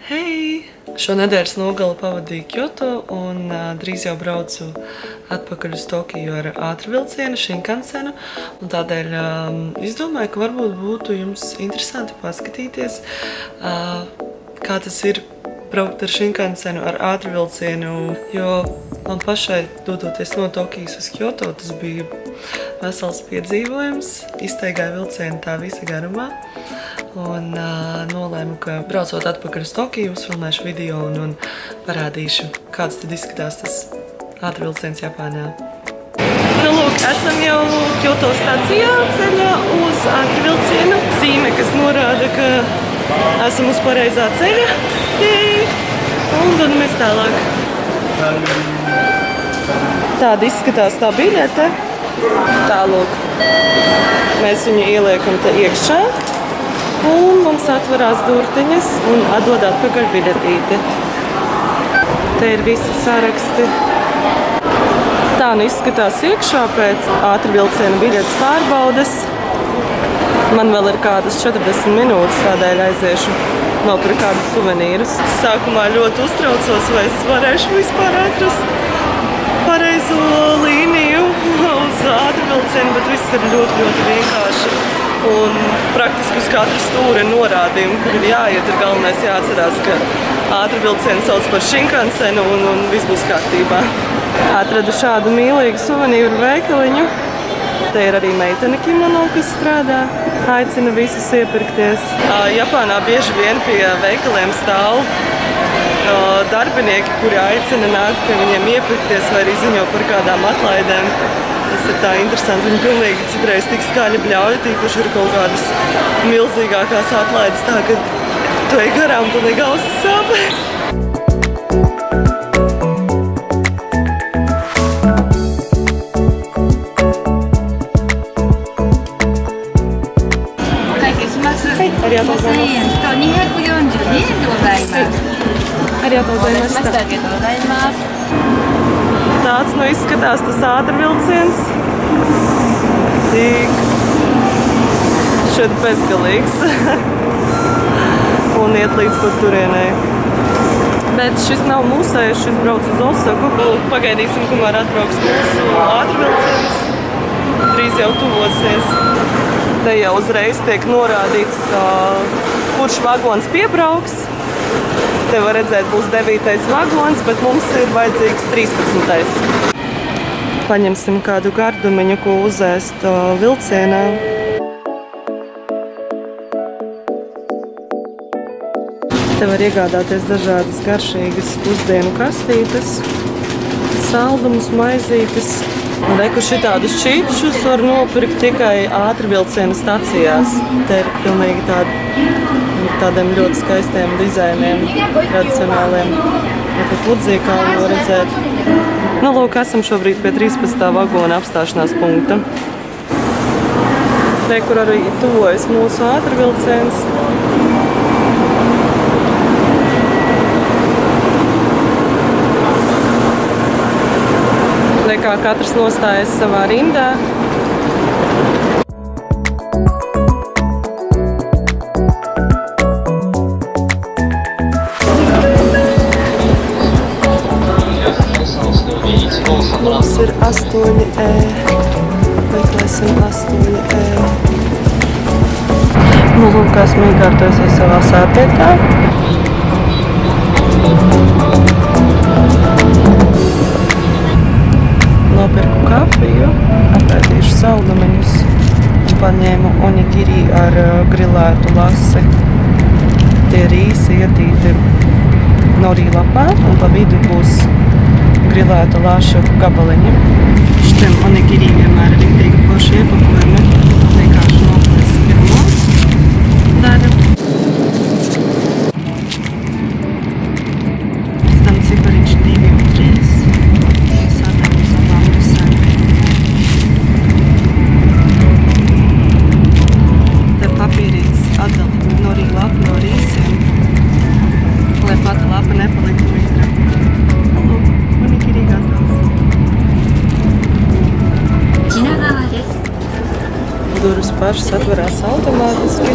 Hei! Šo nedēļas nogali pavadīju Kyoto un drīz jau braucu atpakaļ uz Tokiju ar ātrvilcienu Shinkansenu. Un tādēļ izdomāju, ka varbūt būtu jums interesanti paskatīties, kā tas ir braukt ar Shinkansenu, ar ātrvilcienu, jo man pašai dodoties no Tokijas uz Kyoto, tas bija vesels piedzīvojums. Iztaigāju vilcienu tā visa garumā. Un nolēmu, ka braucot atpakaļ uz Tokiju, uzfilmēšu video un parādīšu, kāds tad izskatās tas ātrvilciens Japānā. Nu, lūk, esam jau Kyoto stacijā ceļā uz ātrvilcienu. Zīme, kas norāda, ka esam uz pareizā ceļa. Un dodamies tālāk. Tāda izskatās tā biļete. Tālūk. Mēs viņu ieliekam te iekšā. Un mums atverās durtiņas un atdod atpakaļ biļetīti. Te ir visi saraksti. Tā nu izskatās iekšā pēc ātrvilciena biļetes pārbaudes. Man vēl ir kādas 40 minūtes, tādēļ aiziešu nopirkt kādus suvenīrus. Sākumā ļoti uztraucos, vai es varēšu vispār atrast pareizo līniju uz ātrvilcienu, bet viss ir ļoti vienkārši. Un praktiski uz katru stūri ir norādījumi, kur ir jāiet. Ir galvenais jāatcerās, ka ātrvilcienu sauc par Shinkansenu un viss būs kārtībā. Atradu šādu mīlīgu suvenīru veikaliņu. Te ir arī meitene kimono, kas strādā. Aicina visus iepirkties. Japānā bieži vien pie veikaliem stāv darbinieki, kuri aicina nākt pie viņiem iepirkties vai arī ziņo par kādām atlaidēm. Tas ir tā interesanti. Viņi pilnīgi citreiz tik skaļi bļauj, tīpaši ir kaut kādas milzīgākās atlaides, tā ka tu ej garām, pilnīgi ausis sāp. Tāds nu izskatās tas ātrvilciens. Tik šeit bezgalīgs. Un iet līdz pat turienei. Bet šis nav mūsējs, šis brauc uz Osaku. Pagaidīsim, kamēr atbrauks mūsu ātrvilciens. Drīz jau tuvosies. Te jau uzreiz tiek norādīts, kurš vagons piebrauks. Te var redzēt, būs 9. vagons, bet mums ir vajadzīgs 13. Paņemsim kādu gardumiņu, ko uzēst vilcienā. Te var iegādāties dažādas garšīgas pusdienu kastītes, saldumus, maizītes. Un reku šitādus čipšus var nopirkt tikai ātrvilciena stacijās. Te ir pilnīgi tādiem ļoti skaistiem dizainiem, tradicionāliem. Ja te Fudzī kalnu var redzēt. Nu, lūk, esam šobrīd pie 13. vagona apstāšanās punkta. Te, kur arī tuvojas mūsu ātrvilciens. Te, kā katrs nostājas savā rindā. Mums ir 8E. Meklēsim 8E. Nu, lūk, esmu iekārtojusies savā sēdvietā. Nopirku kafiju, apēdīšu saldumiņus un paņēmu oņigiri ar grilētu lasi. Tie rīsi ietīti norī lapā un pa vidu būs grilēta lāšu gabaliņa. Šitiem onigiri vienmēr ir rīktīgi forši iepakojumi. Vienkārši noplis pirmo daļu. Pēc tam cipariņš 2 un 3. Sadām uz abām pusēm. Te papīrīts atdala norī lapu no rīsiem, lai pati lapa nepaliktu mitra. Onigiri gatavs. Durvis pašas atverās automātiski.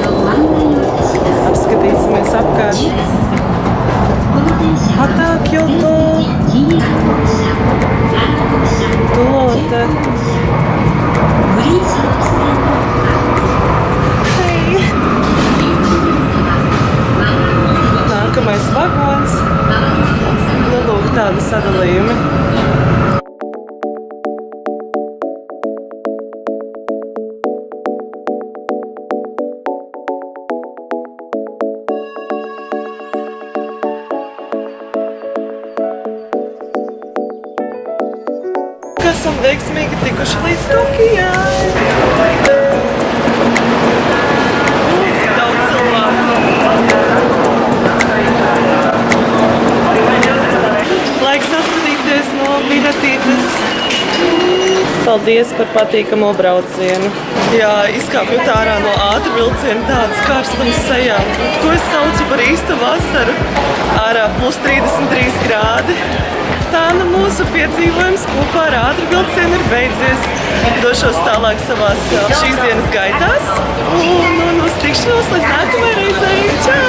Apskatīsimies apkārt. Hatā, Kyoto. Lotte. Hei. Nākamais vagons. Nu, lūk, tādi sadalījumi. Esam veiksmīgi tikuši līdz Tokijai. Cik daudz cilvēku. Laiks atvadīties no biļetītes. Paldies par patīkamo braucienu. Jā, izkāpjot ārā no ātrvilciena tāds karstums sejā. Ko es saucu par īstu vasaru. Ārā plus 33 grādi. Tā nu mūsu piedzīvojums kopā ar ātrvilcienu ir beidzies. Došos tālāk savās šīs dienas gaitās un uz tikšanos līdz nākamajai reizei. Čau!